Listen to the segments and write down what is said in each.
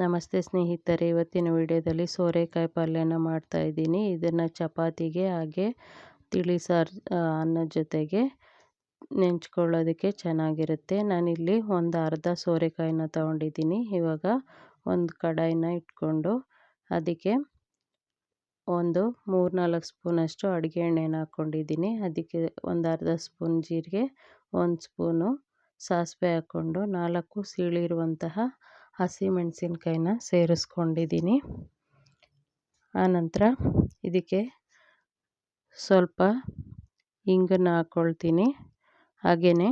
ನಮಸ್ತೆ ಸ್ನೇಹಿತರೆ, ಇವತ್ತಿನ ವಿಡಿಯೋದಲ್ಲಿ ಸೋರೆಕಾಯಿ ಪಲ್ಯನ ಮಾಡ್ತಾಯಿದ್ದೀನಿ. ಇದನ್ನು ಚಪಾತಿಗೆ ಹಾಗೆ ತಿಳಿ ಸಾರು ಅನ್ನದ ಜೊತೆಗೆ ನೆಂಚ್ಕೊಳ್ಳೋದಕ್ಕೆ ಚೆನ್ನಾಗಿರುತ್ತೆ. ನಾನಿಲ್ಲಿ ಒಂದು ಅರ್ಧ ಸೋರೆಕಾಯಿನ ತೊಗೊಂಡಿದ್ದೀನಿ. ಇವಾಗ ಒಂದು ಕಡಾಯಿನ ಇಟ್ಕೊಂಡು ಅದಕ್ಕೆ ಒಂದು 3-4 ಸ್ಪೂನಷ್ಟು ಅಡುಗೆ ಎಣ್ಣೆನ ಹಾಕ್ಕೊಂಡಿದ್ದೀನಿ. ಅದಕ್ಕೆ ಒಂದು ಅರ್ಧ ಸ್ಪೂನ್ ಜೀರಿಗೆ, 1 ಸ್ಪೂನು ಸಾಸಿವೆ ಹಾಕ್ಕೊಂಡು 4 ಸೀಳಿರುವಂತಹ ಹಸಿಮೆಣಸಿನ್ಕಾಯಿನ ಸೇರಿಸ್ಕೊಂಡಿದ್ದೀನಿ. ಆನಂತರ ಇದಕ್ಕೆ ಸ್ವಲ್ಪ ಇಂಗನ್ನು ಹಾಕ್ಕೊಳ್ತೀನಿ. ಹಾಗೆಯೇ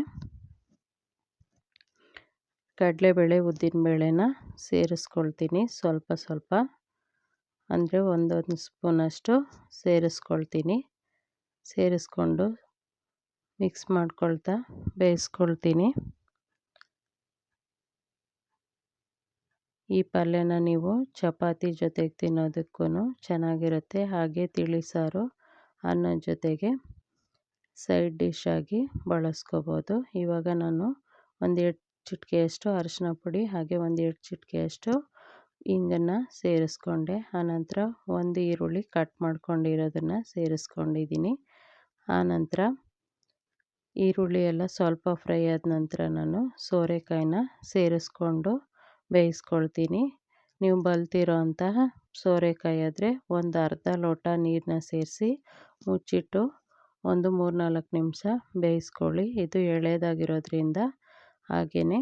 ಕಡಲೆಬೇಳೆ, ಉದ್ದಿನಬೇಳೆನ ಸೇರಿಸ್ಕೊಳ್ತೀನಿ. ಸ್ವಲ್ಪ ಅಂದರೆ ಒಂದೊಂದು ಸ್ಪೂನಷ್ಟು ಸೇರಿಸ್ಕೊಳ್ತೀನಿ. ಸೇರಿಸ್ಕೊಂಡು ಮಿಕ್ಸ್ ಮಾಡ್ಕೊಳ್ತಾ ಬೇಯಿಸ್ಕೊಳ್ತೀನಿ. ಈ ಪಲ್ಯನ ನೀವು ಚಪಾತಿ ಜೊತೆಗೆ ತಿನ್ನೋದಕ್ಕೂ ಚೆನ್ನಾಗಿರುತ್ತೆ. ಹಾಗೆ ತಿಳಿ ಸಾರು ಅನ್ನದ ಜೊತೆಗೆ ಸೈಡ್ ಡಿಶ್ ಆಗಿ ಬಳಸ್ಕೋಬೋದು. ಇವಾಗ ನಾನು 1 ಚಿಟಿಕೆಯಷ್ಟು ಅರಿಶಿನ ಪುಡಿ ಹಾಗೆ 1 ಚಿಟಿಕೆಯಷ್ಟು ಇಂಗನ್ನು ಸೇರಿಸ್ಕೊಂಡೆ. ಆನಂತರ 1 ಈರುಳ್ಳಿ ಕಟ್ ಮಾಡ್ಕೊಂಡಿರೋದನ್ನು ಸೇರಿಸ್ಕೊಂಡಿದ್ದೀನಿ. ಆನಂತರ ಈರುಳ್ಳಿ ಎಲ್ಲ ಸ್ವಲ್ಪ ಫ್ರೈ ಆದ ನಂತರ ನಾನು ಸೋರೆಕಾಯಿನ ಸೇರಿಸ್ಕೊಂಡು ಬೇಯಿಸ್ಕೊಳ್ತೀನಿ. ನೀವು ಬಲ್ತಿರೋ ಅಂತಹ ಸೋರೆಕಾಯಿ ಆದರೆ ಒಂದು ಅರ್ಧ ಲೋಟ ನೀರನ್ನ ಸೇರಿಸಿ ಮುಚ್ಚಿಟ್ಟು ಒಂದು 3-4 ನಿಮಿಷ ಬೇಯಿಸ್ಕೊಳ್ಳಿ. ಇದು ಎಳೆದಾಗಿರೋದ್ರಿಂದ ಹಾಗೆಯೇ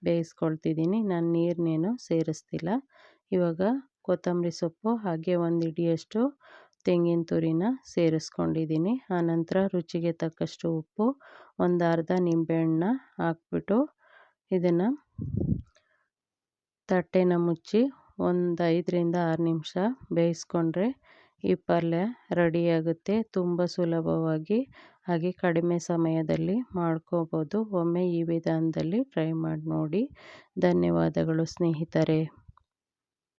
ಬೇಯಿಸ್ಕೊಳ್ತಿದ್ದೀನಿ. ನಾನು ನೀರನ್ನೇನು ಸೇರಿಸ್ತಿಲ್ಲ. ಇವಾಗ ಕೊತ್ತಂಬರಿ ಸೊಪ್ಪು ಹಾಗೆ 1 ಹಿಡಿಯಷ್ಟು ತೆಂಗಿನ ತುರಿನ ಸೇರಿಸ್ಕೊಂಡಿದ್ದೀನಿ. ಆನಂತರ ರುಚಿಗೆ ತಕ್ಕಷ್ಟು ಉಪ್ಪು, ಒಂದು ಅರ್ಧ ನಿಂಬೆಹಣ್ಣನ್ನ ಹಾಕ್ಬಿಟ್ಟು ಇದನ್ನು ತಟ್ಟೆನ ಮುಚ್ಚಿ ಒಂದು 5-6 ನಿಮಿಷ ಬೇಯಿಸ್ಕೊಂಡ್ರೆ ಈ ಪಲ್ಯ ರೆಡಿಯಾಗುತ್ತೆ. ತುಂಬ ಸುಲಭವಾಗಿ ಹಾಗೆ ಕಡಿಮೆ ಸಮಯದಲ್ಲಿ ಮಾಡ್ಕೋಬೋದು. ಒಮ್ಮೆ ಈ ವಿಧಾನದಲ್ಲಿ ಟ್ರೈ ಮಾಡಿ ನೋಡಿ. ಧನ್ಯವಾದಗಳು ಸ್ನೇಹಿತರೆ.